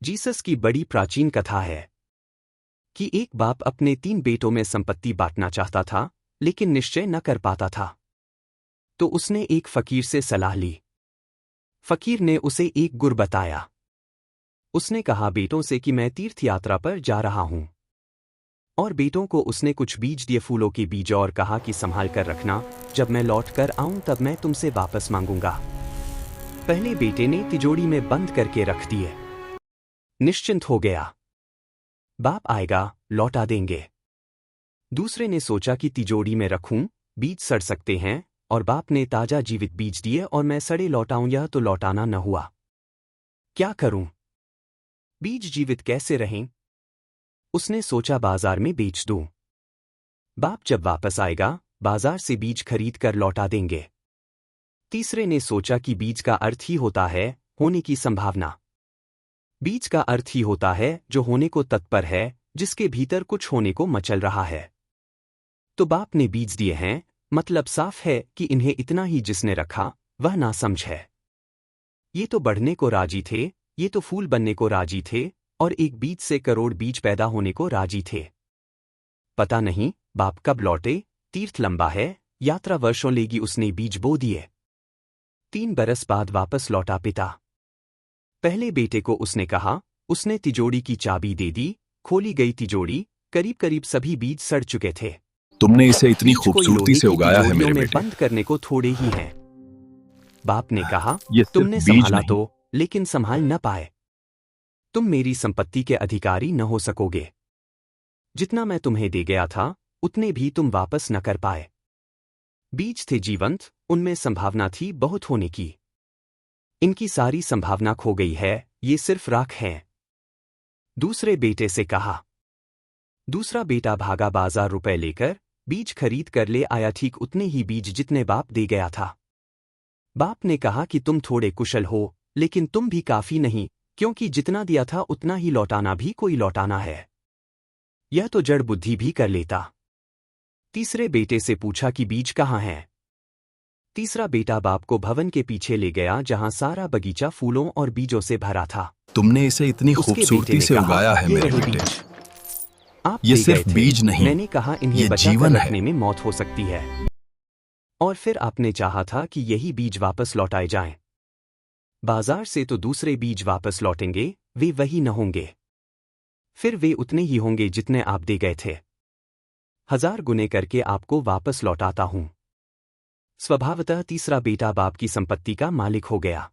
Jesus की बड़ी प्राचीन कथा है कि एक बाप अपने 3 बेटों में संपत्ति बांटना चाहता था, लेकिन निश्चय न कर पाता था। तो उसने एक फकीर से सलाह ली। फकीर ने उसे एक गुर बताया। उसने कहा बेटों से कि मैं तीर्थ यात्रा पर जा रहा हूं। और बेटों को उसने कुछ बीज दिए, फूलों के बीज, और कहा कि संभाल कर रखना, जब मैं लौट कर आऊं तब मैं तुमसे वापस मांगूंगा। पहले बेटे ने तिजोरी में बंद करके रख दिए। निश्चिंत हो गया, बाप आएगा, लौटा देंगे। दूसरे ने सोचा कि तिजोरी में रखूं, बीज सड़ सकते हैं, और बाप ने ताजा जीवित बीज दिए और मैं सड़े लौटाऊं, यह तो लौटाना न हुआ। क्या करूं? बीज जीवित कैसे रहें? उसने सोचा बाजार में बेच दूं। बाप जब वापस आएगा, बाजार से बीज खरीद कर लौटा देंगे। तीसरे ने सोचा कि बीज का अर्थ ही होता है होने की संभावना। बीज का अर्थ ही होता है जो होने को तत्पर है, जिसके भीतर कुछ होने को मचल रहा है। तो बाप ने बीज दिए हैं, मतलब साफ है कि इन्हें इतना ही जिसने रखा वह नासमझ है। ये तो बढ़ने को राजी थे, ये तो फूल बनने को राजी थे, और एक बीज से करोड़ बीज पैदा होने को राजी थे। पता नहीं बाप कब लौटे, तीर्थ लंबा है, यात्रा वर्षों लेगी। उसने बीज बो दिए। 3 बरस बाद वापस लौटा पिता। पहले बेटे को उसने कहा, उसने तिजोरी की चाबी दे दी। खोली गई तिजोरी, करीब करीब सभी बीज सड़ चुके थे। तुमने इसे इतनी बीज कोई खूबसूरती लोहे से की उगाया है तिजोरियों मेरे में बेटे। बंद करने को थोड़े ही हैं। बाप ने कहा, ये सिर्फ तुमने बीज संभाला नहीं, तो, लेकिन संभाल न पाए। तुम मेरी संपत्ति के अधिकारी न हो सकोगे। जितना मैं तुम्हें दे गया था, उतने भी तुम वापस न कर पाए। बीज थे जीवंत, उनमें संभावना थी बहुत होने की। इनकी सारी संभावना खो गई है, ये सिर्फ राख हैं। दूसरे बेटे से कहा। दूसरा बेटा भागा बाजार, रुपए लेकर बीज खरीद कर ले आया, ठीक उतने ही बीज जितने बाप दे गया था। बाप ने कहा कि तुम थोड़े कुशल हो, लेकिन तुम भी काफी नहीं, क्योंकि जितना दिया था उतना ही लौटाना भी कोई लौटाना है। यह तो जड़ बुद्धि भी कर लेता। तीसरे बेटे से पूछा कि बीज कहाँ हैं? तीसरा बेटा बाप को भवन के पीछे ले गया, जहां सारा बगीचा फूलों और बीजों से भरा था। तुमने इसे इतनी उसके बेटे खूबसूरती ने से कहा, उगाया है ये मेरे रहे बेटे। बीज। आप ये दे सिर्फ गए थे, बीज नहीं, मैंने कहा इन्हें ये बचा कर जीवन है। रखने में मौत हो सकती है। और फिर आपने चाहा था कि यही बीज वापस लौटाए जाएं। बाजार से तो दूसरे बीज वापस लौटेंगे, वे वही न होंगे। फिर वे उतने ही होंगे जितने आप दे गए थे। 1000 गुने करके आपको वापस लौटाता हूं। स्वभावतः तीसरा बेटा बाप की संपत्ति का मालिक हो गया।